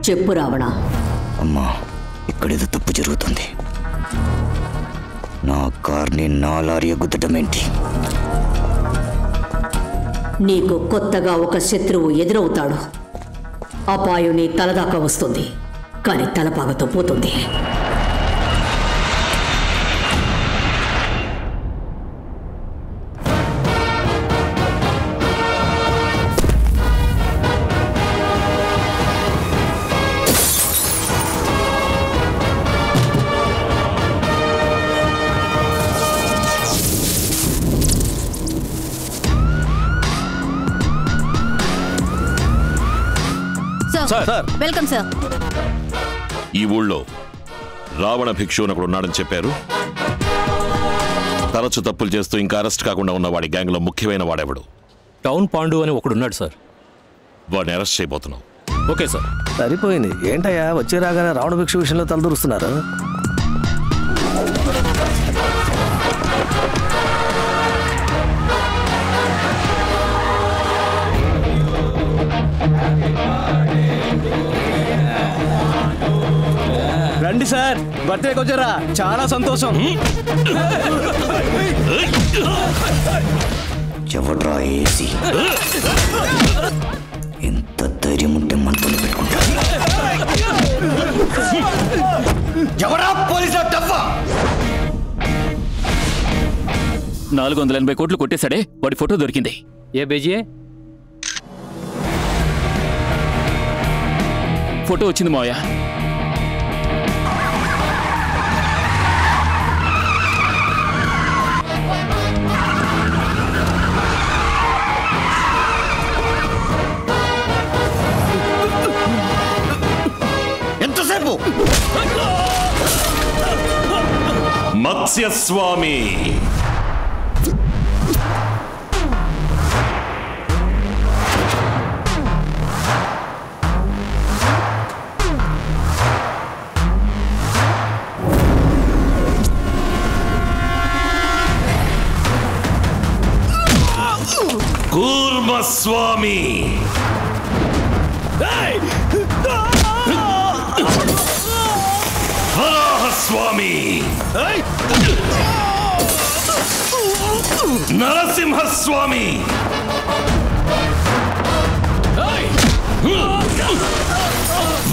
చెప్పు రావణ. అమ్మా, ఇక్కడేదో తప్పు జరుగుతుంది. నా కార్ని నా లారీ గుద్దటం ఏంటి? నీకు కొత్తగా ఒక శత్రువు ఎదురవుతాడు. అపాయం నీ తలదాకా వస్తుంది, కానీ తలపాగతో పోతుంది. Welcome sir. ఈ ఊళ్ళో రావణ భిక్షు ఒకడు ఉన్నాడని చెప్పారు. తరచు తప్పులు చేస్తూ ఇంకా అరెస్ట్ కాకుండా ఉన్న వాడి గ్యాంగ్ లో ముఖ్యమైన వాడెవడు? టౌన్ పాండు అని ఒకడున్నాడు సార్. వాడిని అరెస్ట్ చేయబోతున్నాం. Okay sir. సరిపోయింది. ఏంటయ్యా వచ్చే రాగానే రావణ భిక్ష విషయంలో తలదూరుస్తున్నారు? రండి సార్, బర్త్డేకి వచ్చారా? చాలా సంతోషం. ఎవడ్రా ఏసీ? ఎంత ధైర్యం ఉంటే మనతో పెట్టుకుంటా? ఎవరా పోలీసు డబ్బా? 480 కోట్లు కొట్టేశాడే, వాడి ఫోటో దొరికింది. ఏ బేజీ? ఫోటో వచ్చింది మావయ్య. ఎంతసేపు? మత్స్యస్వామి కూర్మస్వామి వరాహస్వామి నరసింహస్వామి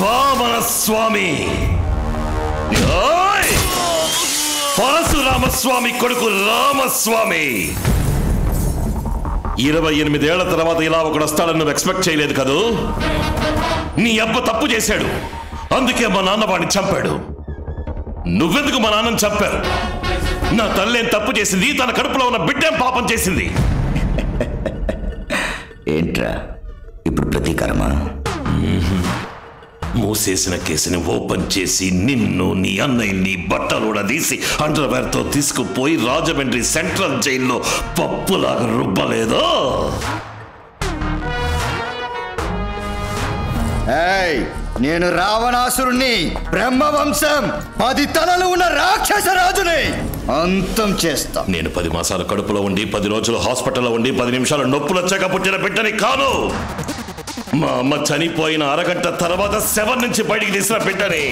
వామనస్వామి పరశురామస్వామి కొడుకు రామస్వామి. 28 ఏళ్ల తర్వాత ఇలా ఒకడు వస్తాడని నువ్వు ఎక్స్పెక్ట్ చేయలేదు కదూ? నీ అబ్బ తప్పు చేశాడు, అందుకే మా నాన్న వాడిని చంపాడు. నువ్వెందుకు మా నాన్నని చంపారు? నా తల్లేం తప్పు చేసింది? తన కడుపులో ఉన్న బిడ్డేం పాపం చేసింది? ఏంట్రా ఇప్పుడు ప్రతీకారమా? మూసేసిన కేసుని ఓపెన్ చేసి నిన్ను, నీ అన్నయ్యని బట్టలు తీసి అండర్వేర్ తో తీసుకుపోయి రాజమండ్రి సెంట్రల్ జైల్లో పప్పులాగా రుబ్బలేదో? నేను రావణాసురుణ్ణి, బ్రహ్మవంశం 10 తలలు ఉన్న రాక్షస రాజుని అంతం చేస్తా. నేను 10 మాసాల కడుపులో ఉండి 10 రోజులు హాస్పిటల్లో ఉండి 10 నిమిషాలు నొప్పులు వచ్చాక పుట్టిన బిడ్డని కాను. మా అమ్మ చనిపోయిన అరగంట తర్వాత శవం నుంచి బయటికి తీసిన బిడ్డని.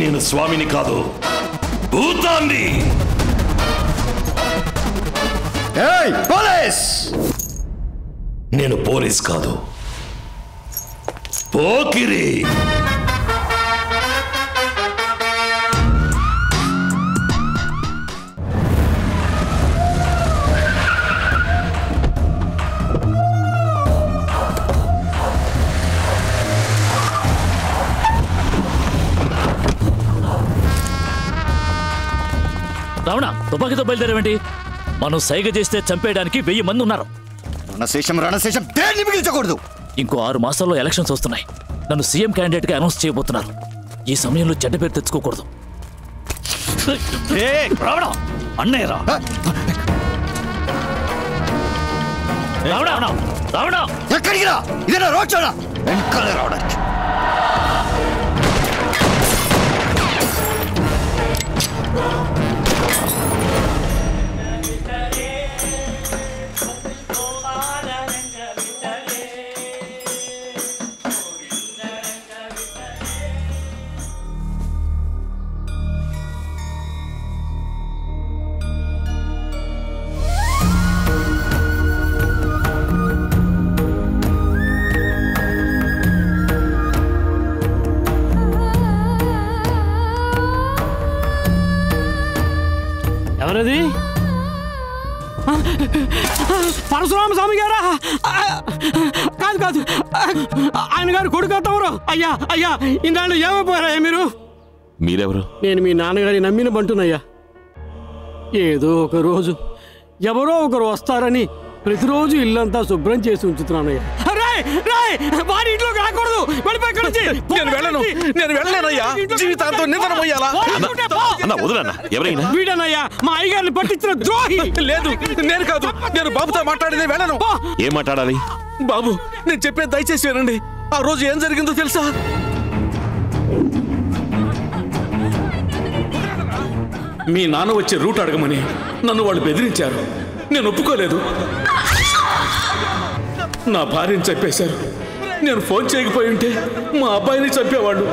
నేను స్వామిని కాదు, భూతాన్ని. పోలీస్! నేను పోలీస్ కాదు, పోకిరి. రావణ, తుపాకీతో బయలుదేరేవేంటి? మనం సైగ చేస్తే చంపేయడానికి 1000 మంది ఉన్నారు. రణశేషం దేన్ని మిగిల్చకూడదు. ఇంకో 6 మాసాల్లో ఎలక్షన్స్ వస్తున్నాయి. నన్ను సీఎం క్యాండిడేట్ గా అనౌన్స్ చేయబోతున్నారు. ఈ సమయంలో చెడ్డ పేరు తెచ్చుకోకూడదు. రావణ, అన్నయ్య రా. రావణ, ఎక్కడికి రా? ఇదేనా రోడ్ షోనా? వెనకాలే రావడానికి. ఎవరది? పరశురామ స్వామి గారా? కాదు కాదు, ఆయన గారు కొడుకు తమరు. అయ్యా అయ్యా, ఇన్నాళ్ళు ఏమైపోయారయ్యా మీరు? మీరెవరు? నేను మీ నాన్నగారి నమ్మిన బంటునయ్యా. ఏదో ఒక రోజు ఎవరో ఒకరు వస్తారని ప్రతిరోజు ఇల్లంతా శుభ్రం చేసి ఉంచుతున్నానయ్యా. వారి ఇంట్లోకి రాకూడదు, నేను వెళ్ళలేనయ్యా. జీవితాంతం నిందన పోయాలా? వీడనయ్యా మా అయ్యగారిని పట్టించిన ద్రోహి. లేదు, నేను కాదు, నేను బాబుతో మాట్లాడితే వెళ్ళను. ఏం మాట్లాడాలి? బాబు, నేను చెప్పేది దయచేసి వినండి. ఆ రోజు ఏం జరిగిందో తెలుసా? మీ నాన్న వచ్చే రూట్ అడగమని నన్ను వాళ్ళు బెదిరించారు. నేను ఒప్పుకోలేదు. నా భార్యని చంపేశారు. నేను ఫోన్ చేయకపోయి ఉంటే మా అబ్బాయిని చంపేవాళ్ళు.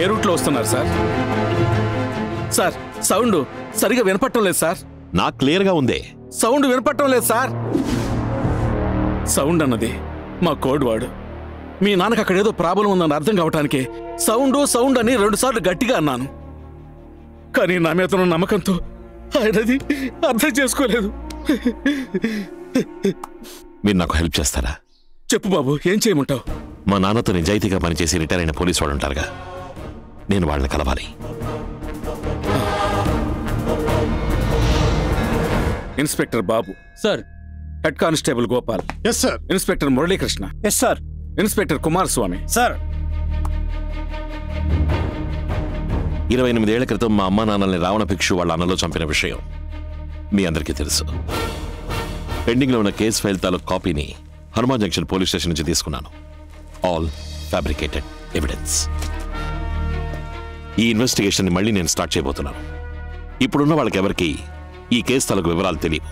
ఏ రూట్లో వస్తున్నారు సార్? సార్, సౌండ్ సరిగా వినపడటం లేదు సార్. నాకు క్లియర్గా ఉందే. సౌండ్ వినపడటం లేదు సార్. సౌండ్ అన్నది మా కోడ్ వాడు. మీ నాన్నకు అక్కడ ఏదో ప్రాబ్లం ఉందని అర్థం కావటానికి సౌండ్ అని 2 సార్లు గట్టిగా అన్నాను. కానీ నా మీద ఉన్న నమ్మకంతో ఆయనది అర్థం చేసుకోలేదు. మీరు నాకు హెల్ప్ చేస్తారా? చెప్పు బాబు, ఏం చేయమంటావు? మా నాన్నతో నిజాయితీగా పనిచేసి రిటైర్ అయిన పోలీసు వాడు ఉంటారుగా, నేను వాళ్ళని కలవాలి. Inspector Babu sir. Head constable Gopal. Yes sir. Inspector Muralikrishna. Yes sir. Inspector Kumaraswamy. Sir. 28 ఏళ్ల క్రితం మా అమ్మా నాన్నల్ని రావణ భిక్షు వాళ్ళ అన్నలో చంపిన విషయం మీ అందరికీ తెలుసు. పెండింగ్లో ఉన్న కేసు ఫైల్ తాలూకు కాపీని హనుమాన్ జంక్షన్ పోలీస్ స్టేషన్ నుంచి తీసుకున్నాను. All fabricated evidence. ఈ ఇన్వెస్టిగేషన్ మళ్ళీ నేను స్టార్ట్ చేయబోతున్నాను. ఇప్పుడున్న వాళ్ళకి ఎవరికి ఈ కేసు తాలూకు వివరాలు తెలియవు.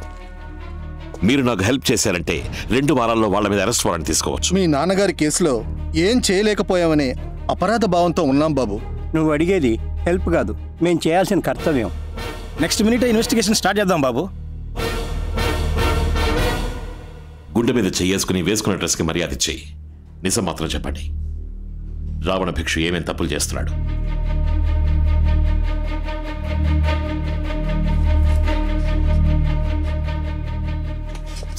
మీరు నాకు హెల్ప్ చేశారంటే 2 వారాల్లో వాళ్ళ మీద అరెస్ట్ వారెంట్ తీసుకోవచ్చు. మీ నాన్నగారి కేసులో ఏం చేయలేకపోయామనే అపరాధ భావంతో ఉన్నాం బాబు. నువ్వు అడిగేది హెల్ప్ కాదు, మేము చేయాల్సిన కర్తవ్యం. నెక్స్ట్ మినిట్ ఇన్వెస్టిగేషన్ స్టార్ట్ చేద్దాం బాబు. గుండె మీద చెయ్యేసుకుని వేసుకున్న డ్రెస్కి మర్యాద ఇచ్చి నిజం మాత్రం చెప్పండి. రావణ భిక్షు ఏమేం తప్పులు చేస్తున్నాడు?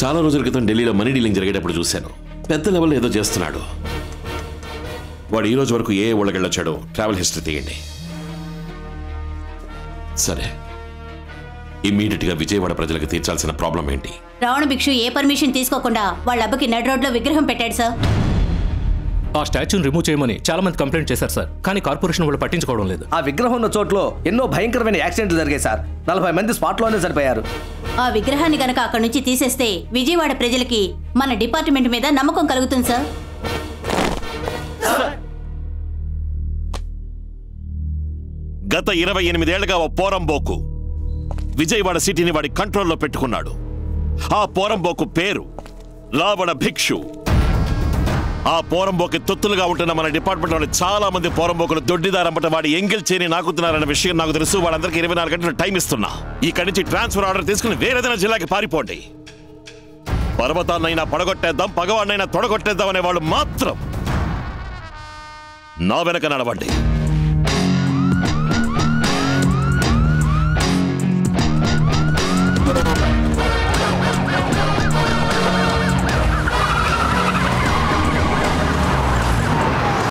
చాలా రోజుల క్రితం ఢిల్లీలో మనీ డీలింగ్ జరిగేటప్పుడు చూశాను. పెద్ద లెవెల్లో ఏదో చేస్తున్నాడు. వాడు ఈ రోజు వరకు ఏ ఊళ్ళకెళ్ళొచ్చాడో ట్రావెల్ హిస్టరీ తీయండి. సరే, ఇమ్మీడియట్ గా విజయవాడ ప్రజలకు తీర్చాల్సిన ప్రాబ్లం ఏంటి? రావణ భిక్షు ఏ పర్మిషన్ తీసుకోకుండా వాళ్ళ అబ్బకి నడ్ రోడ్ లో విగ్రహం పెట్టాడు సార్. ఆ స్టాచ్యూని రిమూవ్ చేయమని చాలా మంది కంప్లైంట్ చేశారు సార్, కానీ కార్పొరేషన్ వాళ్ళు పట్టించుకోవడం లేదు. ఆ విగ్రహం ఉన్న చోట్లో ఎన్నో భయంకరమైన యాక్సిడెంట్లు జరిగాయి సార్. 40 మంది స్పాట్లోనే చనిపోయారు. ఆ విగ్రహాన్ని గనక అక్కడి నుంచి తీసేస్తే విజయవాడ ప్రజలకి మన డిపార్ట్మెంట్ మీద నమ్మకం కలుగుతుంది సార్. గత 28 ఏళ్లుగా ఓ పోరంబోకు విజయవాడ సిటీని వాడి కంట్రోల్లో పెట్టుకున్నాడు. ఆ పోరంబోకు పేరు రావణ భిక్షు. ఆ పోరంబోకి తొత్తులుగా ఉంటున్న మన డిపార్ట్మెంట్లోని చాలా మంది పోరంబోకులు దొడ్డిదారంపట వాడి ఎంగిల్ చేని నాకుతున్నారన్న విషయం నాకు తెలుసు. వాళ్ళందరికీ 24 గంటలు టైం ఇస్తున్నా. ఇక్కడి నుంచి ట్రాన్స్ఫర్ ఆర్డర్ తీసుకుని వేరేదైనా జిల్లాకి పారిపోండి. పర్వతాన్నైనా పడగొట్టేద్దాం, పగవాడినైనా తొడగొట్టేద్దాం అనే వాళ్ళు మాత్రం నా వెనక నడవండి.